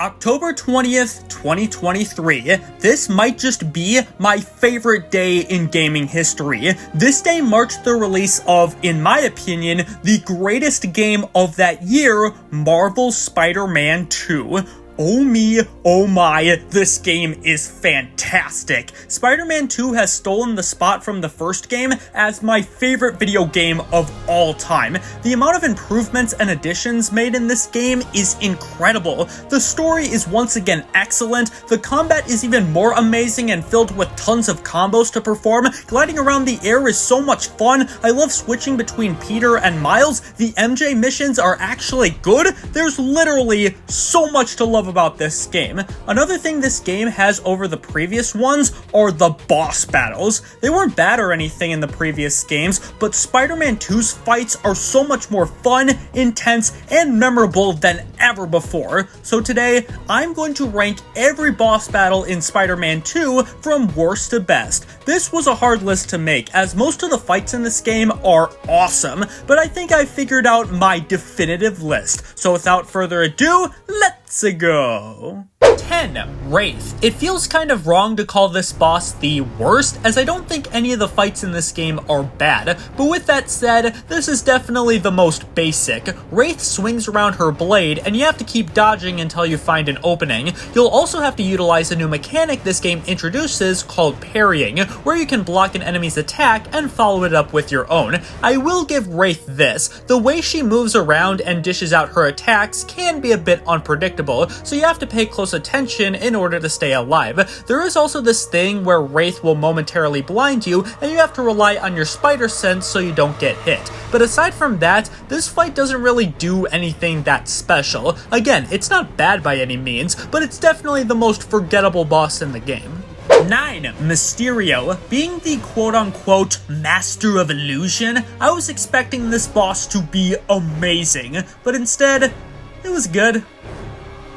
October 20th, 2023. This might just be my favorite day in gaming history. This day marked the release of, in my opinion, the greatest game of that year, Marvel's Spider-Man 2. Oh me, oh my, this game is fantastic. Spider-Man 2 has stolen the spot from the first game as my favorite video game of all time. The amount of improvements and additions made in this game is incredible. The story is once again excellent, the combat is even more amazing and filled with tons of combos to perform. Gliding around the air is so much fun. I love switching between Peter and Miles. The MJ missions are actually good. There's literally so much to love about this game. Another thing this game has over the previous ones are the boss battles. They weren't bad or anything in the previous games, but Spider-Man 2's fights are so much more fun, intense, and memorable than ever before. So today, I'm going to rank every boss battle in Spider-Man 2 from worst to best. This was a hard list to make, as most of the fights in this game are awesome, but I think I figured out my definitive list. So without further ado, let's go. 10. Wraith. It feels kind of wrong to call this boss the worst, as I don't think any of the fights in this game are bad, but with that said, this is definitely the most basic. Wraith swings around her blade, and you have to keep dodging until you find an opening. You'll also have to utilize a new mechanic this game introduces called parrying, where you can block an enemy's attack and follow it up with your own. I will give Wraith this. The way she moves around and dishes out her attacks can be a bit unpredictable, so you have to pay close attention in order to stay alive. There is also this thing where Wraith will momentarily blind you, and you have to rely on your spider sense so you don't get hit. But aside from that, this fight doesn't really do anything that special. Again, it's not bad by any means, but it's definitely the most forgettable boss in the game. 9. Mysterio. Being the quote-unquote master of illusion, I was expecting this boss to be amazing, but instead, it was good.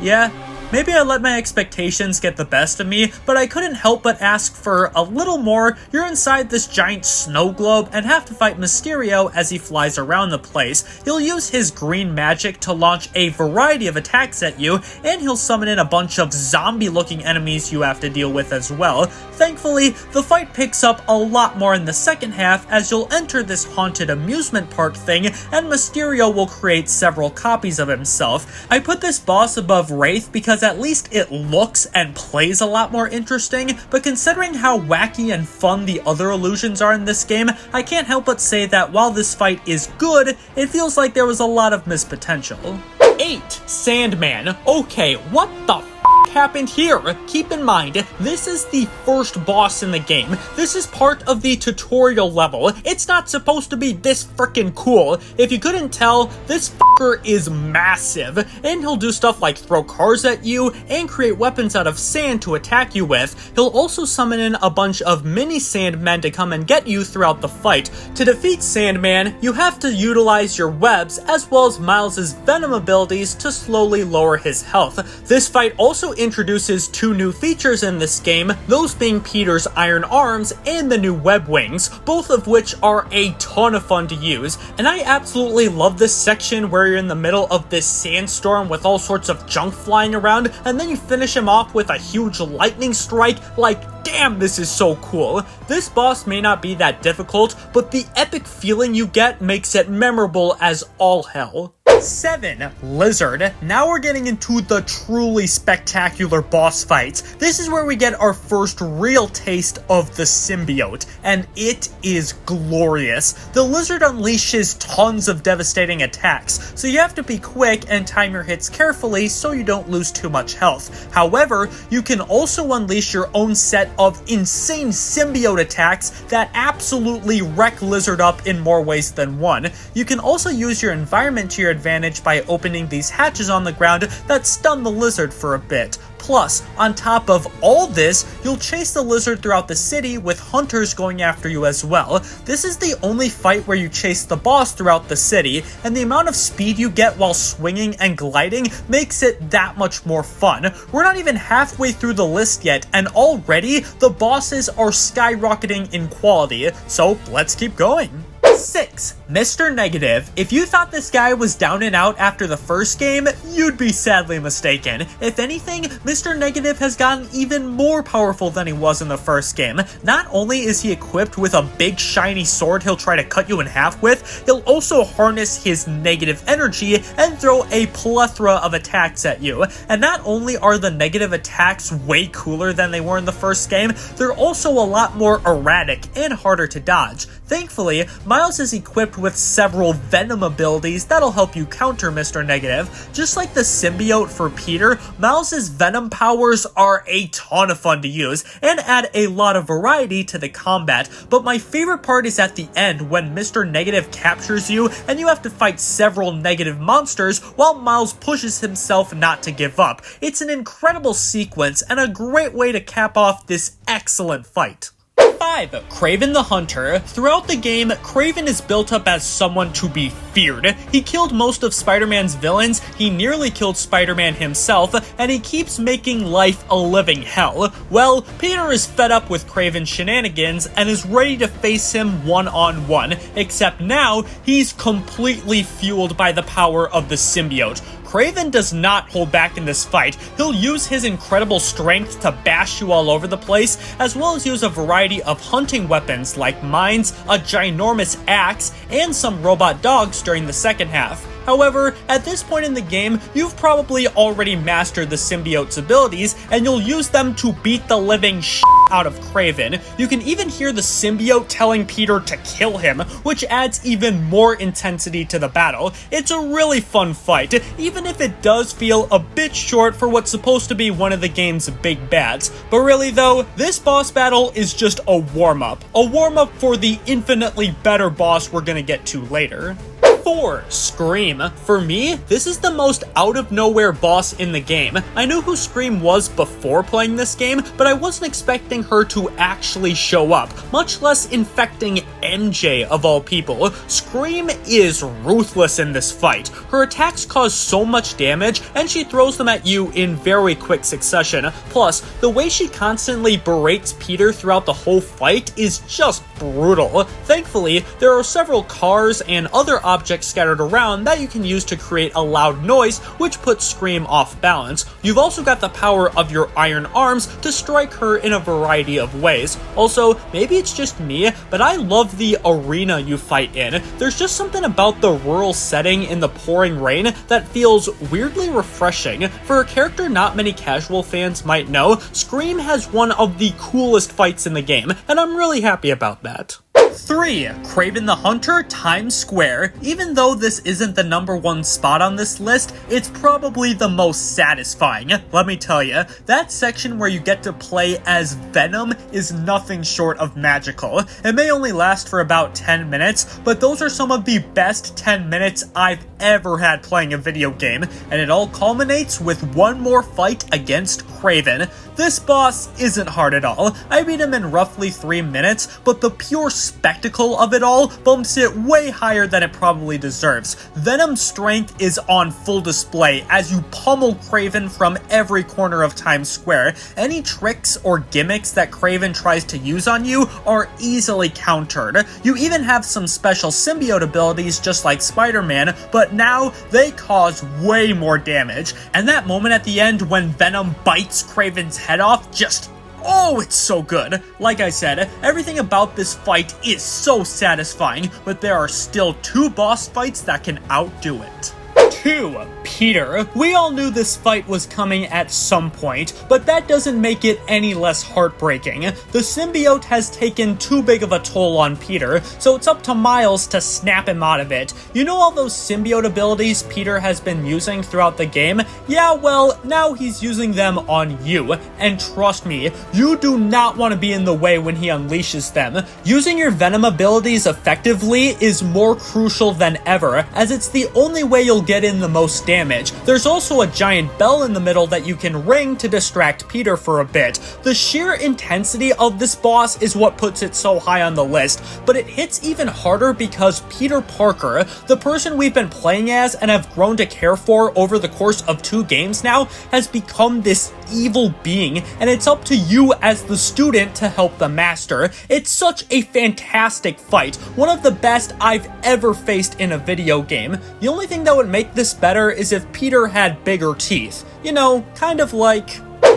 Yeah, maybe I let my expectations get the best of me, but I couldn't help but ask for a little more. You're inside this giant snow globe and have to fight Mysterio as he flies around the place. He'll use his green magic to launch a variety of attacks at you, and he'll summon in a bunch of zombie-looking enemies you have to deal with as well. Thankfully, the fight picks up a lot more in the second half as you'll enter this haunted amusement park thing, and Mysterio will create several copies of himself. I put this boss above Wraith because at least it looks and plays a lot more interesting, but considering how wacky and fun the other illusions are in this game, I can't help but say that while this fight is good, it feels like there was a lot of missed potential. 8. Sandman. Okay, what the happened here? Keep in mind, this is the first boss in the game. This is part of the tutorial level. It's not supposed to be this freaking cool. If you couldn't tell, this fucker is massive, and he'll do stuff like throw cars at you and create weapons out of sand to attack you with. He'll also summon in a bunch of mini Sandmen to come and get you throughout the fight. To defeat Sandman, you have to utilize your webs as well as Miles' Venom abilities to slowly lower his health. This fight also introduces 2 new features in this game, those being Peter's iron arms and the new web wings, both of which are a ton of fun to use. And I absolutely love this section where you're in the middle of this sandstorm with all sorts of junk flying around, and then you finish him off with a huge lightning strike. Like, damn, this is so cool. This boss may not be that difficult, but the epic feeling you get makes it memorable as all hell. 7. Lizard. Now we're getting into the truly spectacular boss fights. This is where we get our first real taste of the symbiote, and it is glorious. The lizard unleashes tons of devastating attacks, so you have to be quick and time your hits carefully so you don't lose too much health. However, you can also unleash your own set of insane symbiote attacks that absolutely wreck Lizard up in more ways than one. You can also use your environment to your advantage by opening these hatches on the ground that stun the lizard for a bit. Plus, on top of all this, you'll chase the lizard throughout the city with hunters going after you as well. This is the only fight where you chase the boss throughout the city, and the amount of speed you get while swinging and gliding makes it that much more fun. We're not even halfway through the list yet, and already the bosses are skyrocketing in quality, so let's keep going. 6. Mr. Negative. If you thought this guy was down and out after the first game, you'd be sadly mistaken. If anything, Mr. Negative has gotten even more powerful than he was in the first game. Not only is he equipped with a big shiny sword he'll try to cut you in half with, he'll also harness his negative energy and throw a plethora of attacks at you. And not only are the negative attacks way cooler than they were in the first game, they're also a lot more erratic and harder to dodge. Thankfully, Miles is equipped with several Venom abilities that'll help you counter Mr. Negative. Just like the Symbiote for Peter, Miles' Venom powers are a ton of fun to use and add a lot of variety to the combat, but my favorite part is at the end when Mr. Negative captures you and you have to fight several negative monsters while Miles pushes himself not to give up. It's an incredible sequence and a great way to cap off this excellent fight. 5. Kraven the Hunter. Throughout the game, Kraven is built up as someone to be feared. He killed most of Spider-Man's villains, he nearly killed Spider-Man himself, and he keeps making life a living hell. Well, Peter is fed up with Kraven's shenanigans and is ready to face him one-on-one, except now he's completely fueled by the power of the symbiote. Kraven does not hold back in this fight. He'll use his incredible strength to bash you all over the place, as well as use a variety of hunting weapons like mines, a ginormous axe, and some robot dogs during the second half. However, at this point in the game, you've probably already mastered the symbiote's abilities, and you'll use them to beat the living shit out of Kraven. You can even hear the symbiote telling Peter to kill him, which adds even more intensity to the battle. It's a really fun fight, even if it does feel a bit short for what's supposed to be one of the game's big bads. But really though, this boss battle is just a warm-up. A warm-up for the infinitely better boss we're gonna get to later. 4. Scream. For me, this is the most out-of-nowhere boss in the game. I knew who Scream was before playing this game, but I wasn't expecting her to actually show up, much less infecting MJ of all people. Scream is ruthless in this fight. Her attacks cause so much damage, and she throws them at you in very quick succession. Plus, the way she constantly berates Peter throughout the whole fight is just brutal. Thankfully, there are several cars and other objects scattered around that you can use to create a loud noise, which puts Scream off balance. You've also got the power of your iron arms to strike her in a variety of ways. Also, maybe it's just me, but I love the arena you fight in. There's just something about the rural setting in the pouring rain that feels weirdly refreshing. For a character not many casual fans might know, Scream has one of the coolest fights in the game, and I'm really happy about that. 3. Kraven the Hunter Times Square. Even though this isn't the #1 spot on this list, it's probably the most satisfying. Let me tell you, that section where you get to play as Venom is nothing short of magical. It may only last for about 10 minutes, but those are some of the best 10 minutes I've ever had playing a video game, and it all culminates with one more fight against Kraven. This boss isn't hard at all. I beat him in roughly 3 minutes, but the pure spectacle of it all bumps it way higher than it probably deserves. Venom's strength is on full display as you pummel Kraven from every corner of Times Square. Any tricks or gimmicks that Kraven tries to use on you are easily countered. You even have some special symbiote abilities just like Spider-Man, but now they cause way more damage. And that moment at the end when Venom bites Kraven's head off, just oh, it's so good. Like I said, everything about this fight is so satisfying, but there are still 2 boss fights that can outdo it. 2. Peter. We all knew this fight was coming at some point, but that doesn't make it any less heartbreaking. The symbiote has taken too big of a toll on Peter, so it's up to Miles to snap him out of it. You know all those symbiote abilities Peter has been using throughout the game? Yeah, well, now he's using them on you, and trust me, you do not want to be in the way when he unleashes them. Using your Venom abilities effectively is more crucial than ever, as it's the only way you'll get get in the most damage. There's also a giant bell in the middle that you can ring to distract Peter for a bit. The sheer intensity of this boss is what puts it so high on the list, but it hits even harder because Peter Parker, the person we've been playing as and have grown to care for over the course of 2 games now, has become this evil being, and it's up to you as the student to help the master. It's such a fantastic fight, one of the best I've ever faced in a video game. The only thing that would make this better is if Peter had bigger teeth. You know, kind of like...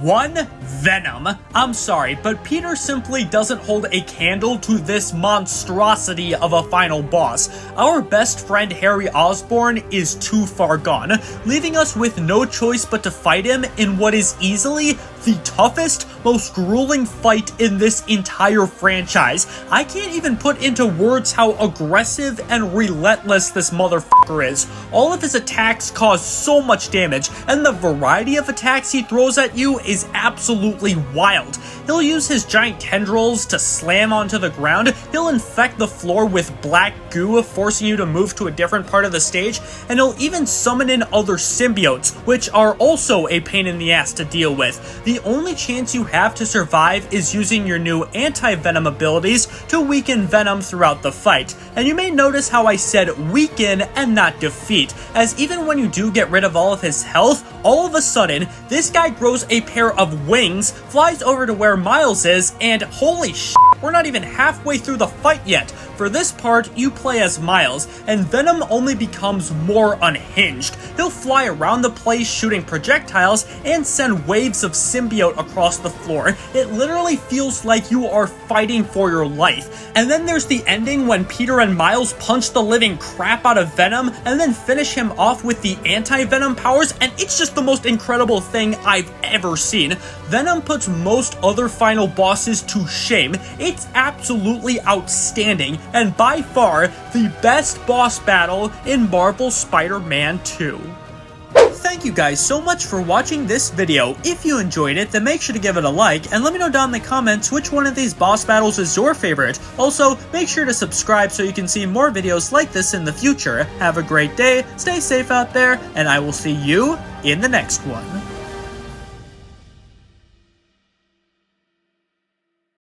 1. Venom. I'm sorry, but Peter simply doesn't hold a candle to this monstrosity of a final boss. Our best friend Harry Osborn is too far gone, leaving us with no choice but to fight him in what is easily the toughest, most grueling fight in this entire franchise. I can't even put into words how aggressive and relentless this motherfucker is. All of his attacks cause so much damage, and the variety of attacks he throws at you is absolutely wild. He'll use his giant tendrils to slam onto the ground, he'll infect the floor with black goo, forcing you to move to a different part of the stage, and he'll even summon in other symbiotes, which are also a pain in the ass to deal with. The only chance you have to survive is using your new anti-venom abilities to weaken Venom throughout the fight. And you may notice how I said weaken and not defeat, as even when you do get rid of all of his health, all of a sudden, this guy grows a pair of wings, flies over to where Miles is, and holy shit, we're not even halfway through the fight yet. For this part, you play as Miles, and Venom only becomes more unhinged. He'll fly around the place shooting projectiles and send waves of symbiote across the floor. It literally feels like you are fighting for your life. And then there's the ending when Peter and Miles punch the living crap out of Venom and then finish him off with the anti-venom powers, and it's just the most incredible thing I've ever seen. Venom puts most other final bosses to shame. It's absolutely outstanding, and by far the best boss battle in Marvel Spider-Man 2. Thank you guys so much for watching this video. If you enjoyed it, then make sure to give it a like, and let me know down in the comments which one of these boss battles is your favorite. Also, make sure to subscribe so you can see more videos like this in the future. Have a great day, stay safe out there, and I will see you in the next one.